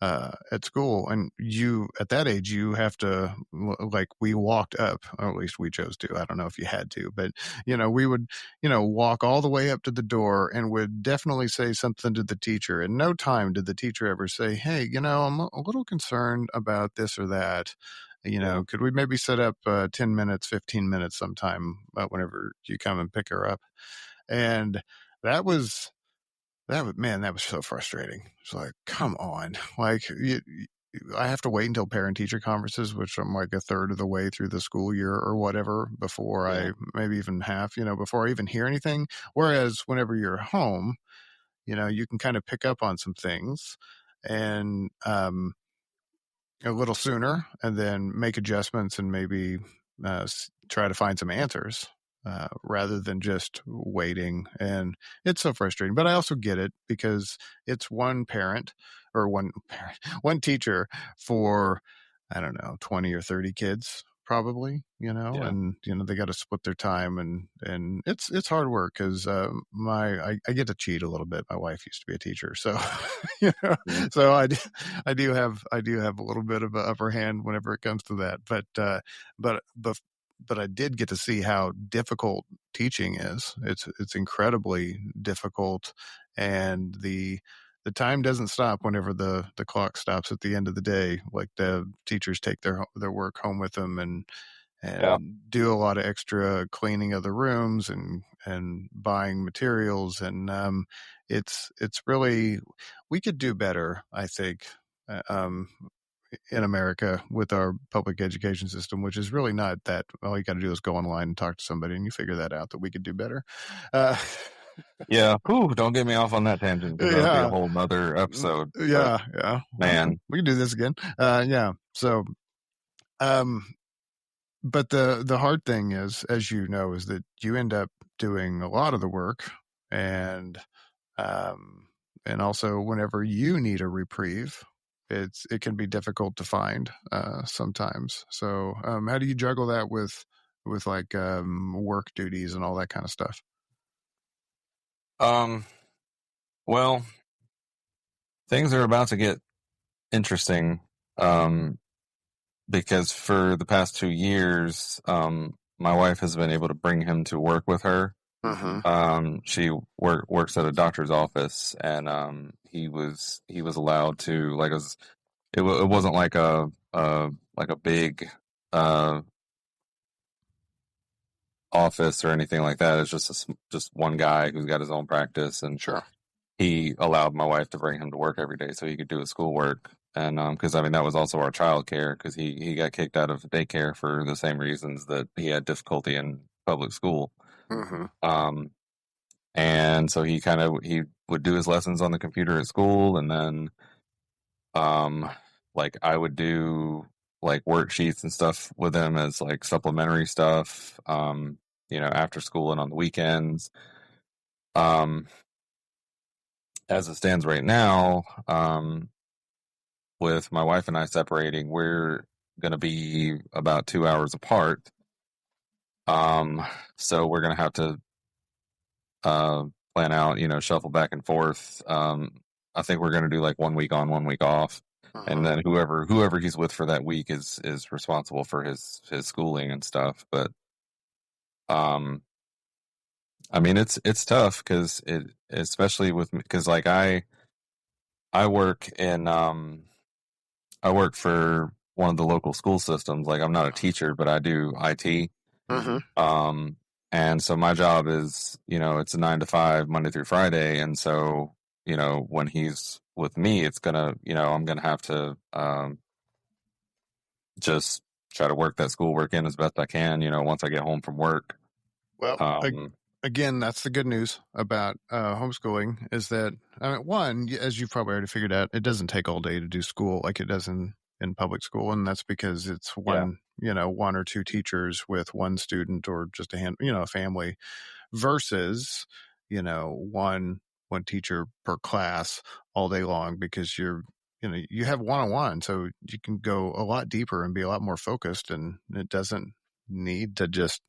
at school. And at that age, you have to, like, we walked up, or at least we chose to. I don't know if you had to, but, we would, walk all the way up to the door and would definitely say something to the teacher. And no time did the teacher ever say, hey, I'm a little concerned about this or that. Could we maybe set up 10 minutes, 15 minutes sometime whenever you come and pick her up? And that was that was so frustrating. It's like, come on. Like, I have to wait until parent teacher conferences, which I'm like a third of the way through the school year or whatever, before Yeah. I maybe even half, before I even hear anything. Whereas whenever you're home, you can kind of pick up on some things and a little sooner, and then make adjustments and maybe try to find some answers rather than just waiting. And it's so frustrating, but I also get it because it's one parent or one teacher for, I don't know, 20 or 30 kids probably, Yeah. and they got to split their time, and it's hard work because I get to cheat a little bit. My wife used to be a teacher, so Yeah. so I do have a little bit of an upper hand whenever it comes to that. But but I did get to see how difficult teaching is. It's incredibly difficult, and the time doesn't stop whenever the clock stops at the end of the day. Like, the teachers take their work home with them, Yeah. and do a lot of extra cleaning of the rooms, and buying materials. And it's really, we could do better, I think, uh, um, in America with our public education system, which is really not that. All you got to do is go online and talk to somebody, and you figure that out, that we could do better. Uh, Yeah. Whew, don't get me off on that tangent because that would be a yeah, whole nother episode. But yeah. Well, man, we can do this again. Yeah. So, um, but the hard thing is, as you know, is that you end up doing a lot of the work, and um, and also whenever you need a reprieve, it can be difficult to find sometimes. So, how do you juggle that with like work duties and all that kind of stuff? um, well, things are about to get interesting. Because for the past 2 years, my wife has been able to bring him to work with her. Mm-hmm. She works at a doctor's office, and he was allowed to, like, it wasn't like a big uh office or anything like that. It's just one guy who's got his own practice, and Sure. he allowed my wife to bring him to work every day so he could do his schoolwork. And because I mean that was also our child care, because he got kicked out of daycare for the same reasons that he had difficulty in public school. Mm-hmm. Um, and so he would do his lessons on the computer at school, and then like I would do like worksheets and stuff with him as like supplementary stuff, after school and on the weekends. Um, as it stands right now, with my wife and I separating, we're going to be about 2 hours apart. Um, so we're going to have to plan out, shuffle back and forth. I think we're going to do like 1 week on, 1 week off, and Mm-hmm. then whoever he's with for that week is responsible for his schooling and stuff. But um, I mean, it's tough because it, especially with, because like I work in I work for one of the local school systems. Like, I'm not a teacher, but I do IT. Mm-hmm. Um, and so my job is, it's a 9 to 5, Monday through Friday. And so, when he's with me, it's gonna, I'm gonna have to just try to work that schoolwork in as best I can, once I get home from work. Well, Um, again, that's the good news about homeschooling, is that, I mean, one, as you've probably already figured out, it doesn't take all day to do school like it does in public school, and that's because it's yeah. one or two teachers with one student, or just a family, versus one teacher per class all day long, because you're you have one-on-one, so you can go a lot deeper and be a lot more focused, and it doesn't need to just,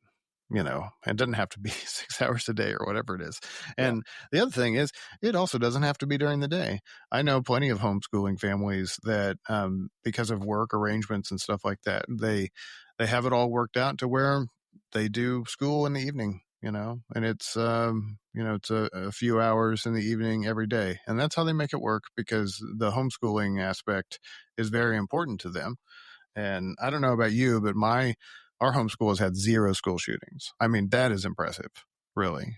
it doesn't have to be 6 hours a day or whatever it is. And the other thing is, it also doesn't have to be during the day. I know plenty of homeschooling families that, because of work arrangements and stuff like that, they have it all worked out to where they do school in the evening, and it's, it's a few hours in the evening every day. And that's how they make it work, because the homeschooling aspect is very important to them. And I don't know about you, but our homeschool has had 0 school shootings. I mean, that is impressive, really.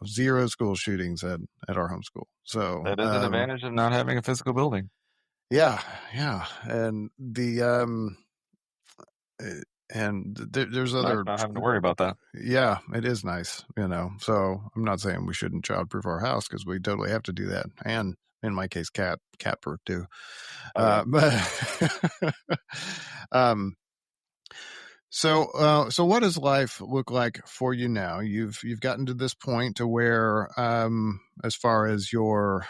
0 school shootings at our homeschool. So That is an advantage of not having a physical building. yeah, and there's other not having to worry about that. Yeah, it is nice, So I'm not saying we shouldn't childproof our house, because we totally have to do that, and in my case, cat proof too. But so what does life look like for you now? You've gotten to this point to where, as far as your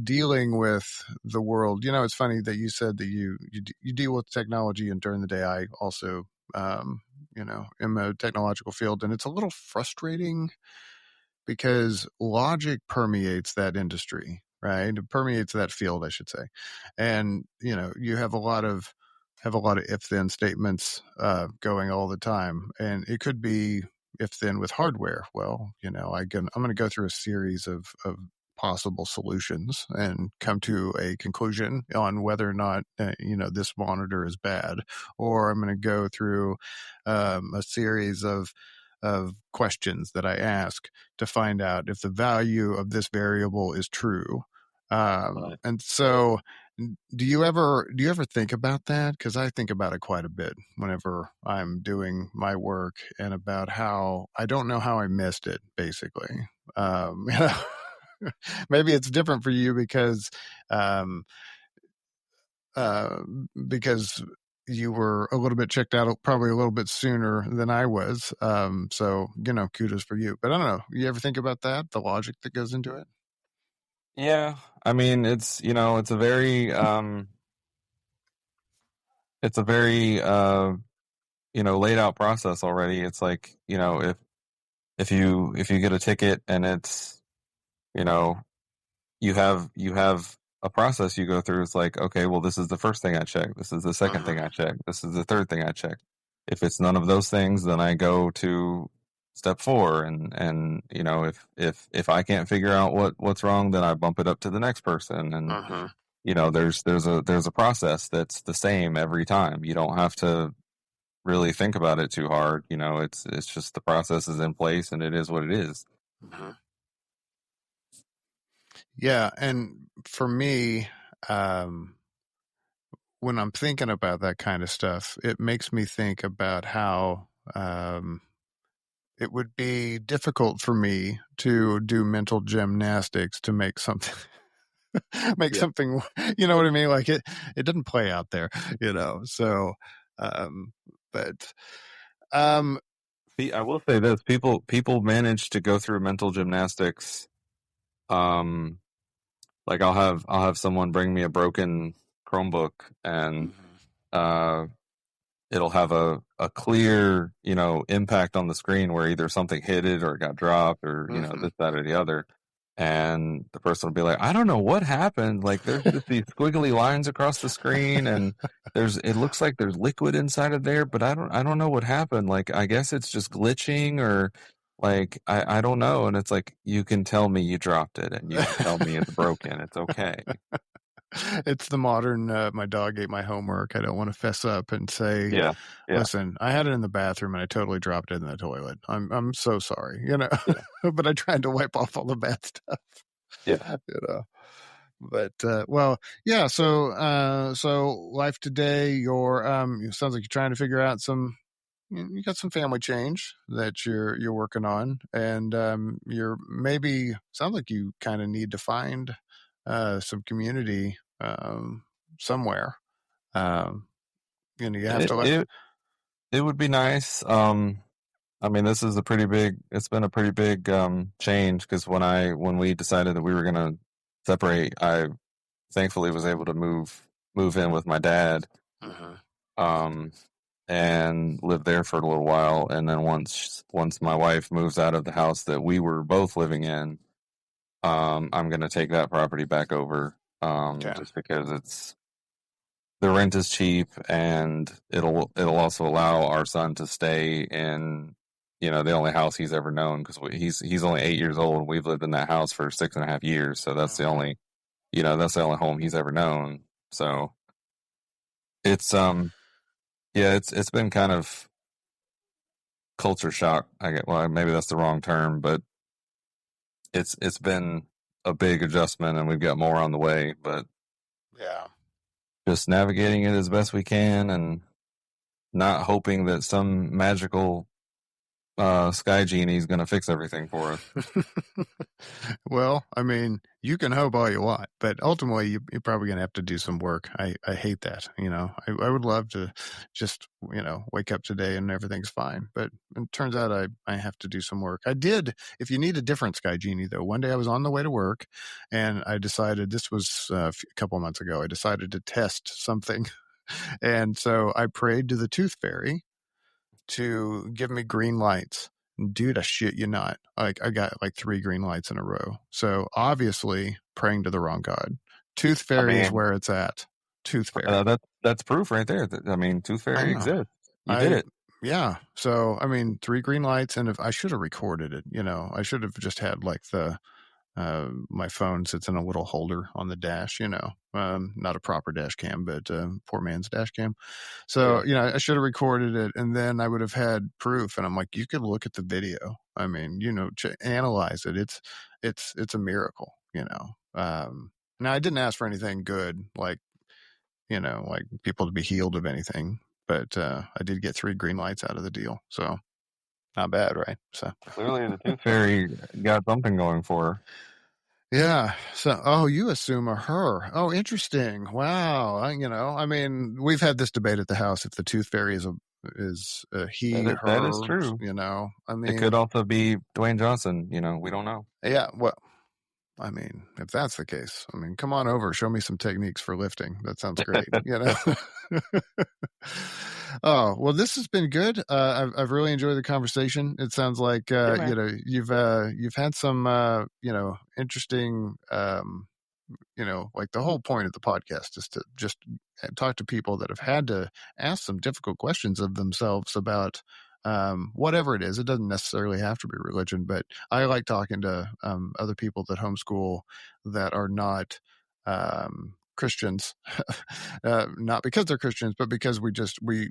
dealing with the world, it's funny that you said that you deal with technology, and during the day I also, am a technological field, and it's a little frustrating because logic permeates that industry, right? It permeates that field, I should say. And, you have a lot of if then statements going all the time. And it could be if then with hardware. Well, I'm going to go through a series of possible solutions and come to a conclusion on whether or not, this monitor is bad, or I'm going to go through a series of questions that I ask to find out if the value of this variable is true. And so, do you ever think about that? Because I think about it quite a bit whenever I'm doing my work, and about how I don't know how I missed it, basically. Maybe it's different for you because you were a little bit checked out, probably a little bit sooner than I was. So, kudos for you. But I don't know. You ever think about that, the logic that goes into it? Yeah. I mean, it's, it's a very, laid out process already. It's like, if you get a ticket and it's, you have a process you go through. It's like, okay, well, this is the first thing I check. This is the second thing I check. This is the third thing I check. If it's none of those things, then I go to step 4. And if I can't figure out what's wrong, then I bump it up to the next person. And there's a process that's the same every time. You don't have to really think about it too hard. It's just the process is in place, and it is what it is. Yeah, and for me, when I'm thinking about that kind of stuff, it makes me think about how it would be difficult for me to do mental gymnastics to make something something, you know what I mean? Like it doesn't play out there, So, but I will say this: people manage to go through mental gymnastics. Like I'll have someone bring me a broken Chromebook, and it'll have a clear, impact on the screen where either something hit it or it got dropped, or this, that, or the other. And the person will be like, I don't know what happened. Like there's just these squiggly lines across the screen, and it looks like there's liquid inside of there, but I don't know what happened. Like, I guess it's just glitching, or like, I don't know. And it's like, you can tell me you dropped it, and you can tell me it's broken. It's okay. It's the modern, my dog ate my homework. I don't want to fess up and say, yeah. Listen, I had it in the bathroom and I totally dropped it in the toilet. I'm so sorry, but I tried to wipe off all the bad stuff. Yeah. But well, yeah. So life today. It sounds like you're trying to figure out you got some family change that you're working on, and sounds like you kind of need to find some community somewhere. You have to. It would be nice. I mean, it's been a pretty big change, because when we decided that we were going to separate, thankfully was able to move in with my dad, Uh-huh. um, and live there for a little while. And then once my wife moves out of the house that we were both living in, I'm going to take that property back over, Okay. just because the rent is cheap, and it'll also allow our son to stay in, the only house he's ever known, because he's only 8 years old, and we've lived in that house for 6.5 years. So that's the Okay. only that's the only home he's ever known. So it's yeah, it's been kind of culture shock. I get, well, maybe that's the wrong term, but it's been a big adjustment, and we've got more on the way, but Yeah. just navigating it as best we can, and not hoping that some magical sky genie is going to fix everything for us. Well, I mean, you can hope all you want, but ultimately you're probably going to have to do some work. I hate that. I would love to just, wake up today and everything's fine. But it turns out I have to do some work. I did, if you need a different sky genie, though, one day I was on the way to work and I decided, this was a couple of months ago, I decided to test something. And so I prayed to the tooth fairy to give me green lights. Dude, I shit you not. Like, I got like 3 green lights in a row. So obviously praying to the wrong God. Tooth I fairy is mean, where it's at. Tooth fairy. that's proof right there. I mean, Tooth I Fairy know. exists. You did I it. Yeah. So I mean, 3 green lights, and if I should have recorded it, I should have just had like my phone sits in a little holder on the dash, not a proper dash cam, but poor man's dash cam. So, Yeah. I should have recorded it, and then I would have had proof. And I'm like, you could look at the video. I mean, analyze it. It's a miracle, now I didn't ask for anything good, like, like people to be healed of anything, but I did get 3 green lights out of the deal. So not bad, right? So Clearly, the Tooth Fairy got something going for her. yeah. So, you assume a her. Oh, interesting. Wow. I mean, we've had this debate at the house if the tooth fairy is he, That her. is true. I It could mean, also be Dwayne Johnson. We don't know. yeah. Well, I mean, if that's the case, I mean, come on over. Show me some techniques for lifting. That sounds great. Oh, well, this has been good. I've really enjoyed the conversation. It sounds like Yeah, man. you've had some interesting like the whole point of the podcast is to just talk to people that have had to ask some difficult questions of themselves about whatever it is. It doesn't necessarily have to be religion, but I like talking to other people that homeschool that are not Christians, not because they're Christians, but because we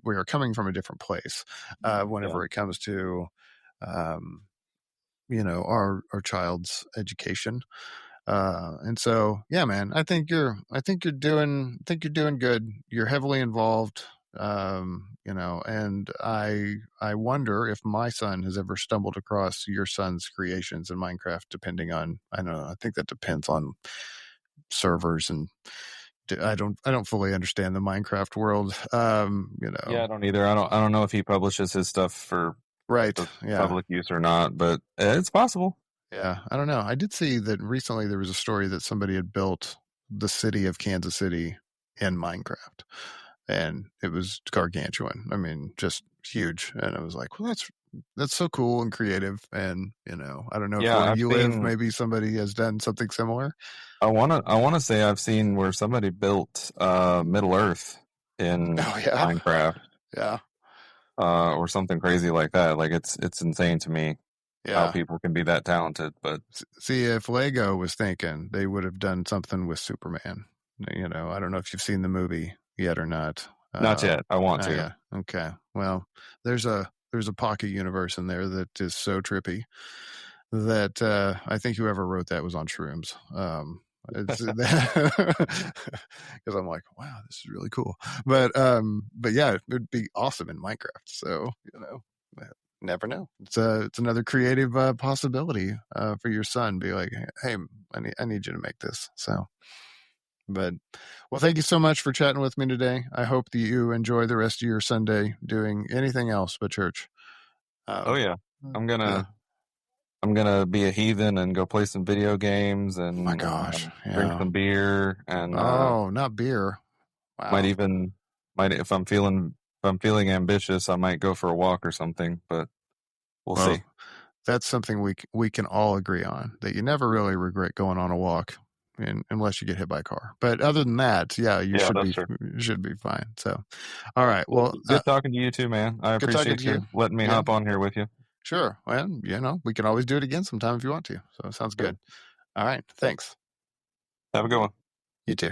are coming from a different place Yeah. whenever it comes to um, our child's education. And so, yeah, man, I think you're doing good. You're heavily involved, and I wonder if my son has ever stumbled across your son's creations in Minecraft, depending on, I don't know, I think that depends on servers, and I don't fully understand the Minecraft world. Yeah, I don't either. I don't know if he publishes his stuff Right. for Yeah. public use or not, but it's possible. Yeah, I don't know. I did see that recently there was a story that somebody had built the city of Kansas City in Minecraft, and it was gargantuan. I mean, just huge. And I was like, well, that's so cool and creative. And I don't know if Yeah, where I've you live, seen. maybe somebody has done something similar. I wanna say I've seen where somebody built Middle Earth in Oh yeah, Minecraft, yeah, or something crazy like that. Like, it's insane to me how yeah. people can be that talented. But See, if Lego was thinking, they would have done something with Superman. I don't know if you've seen the movie yet or not. not yet. I want Oh to. yeah. Okay. Well, there's a pocket universe in there that is so trippy that I think whoever wrote that was on shrooms. It's because I'm like, wow, this is really cool. But yeah, it would be awesome in Minecraft. So never know. It's another creative possibility for your son. Be like, hey, I need you to make this. So, but well, thank you so much for chatting with me today. I hope that you enjoy the rest of your Sunday doing anything else but church. Oh Um, yeah, I'm gonna yeah. I'm gonna be a heathen and go play some video games Oh my and gosh. drink Yeah. some beer and Oh, not beer. might Wow. even might if I'm feeling ambitious, I might go for a walk or something. But we'll see. Well, that's something we can all agree on, that you never really regret going on a walk, unless you get hit by a car. But other than that, yeah, Yeah, that's true. you should be fine. So, all right. Well, Good talking to you too, man. I good talking appreciate to you. you letting me Yeah, hop on here with you. sure. Well, we can always do it again sometime if you want to. So it sounds Sure. good. All right. Thanks. Have a good one. You too.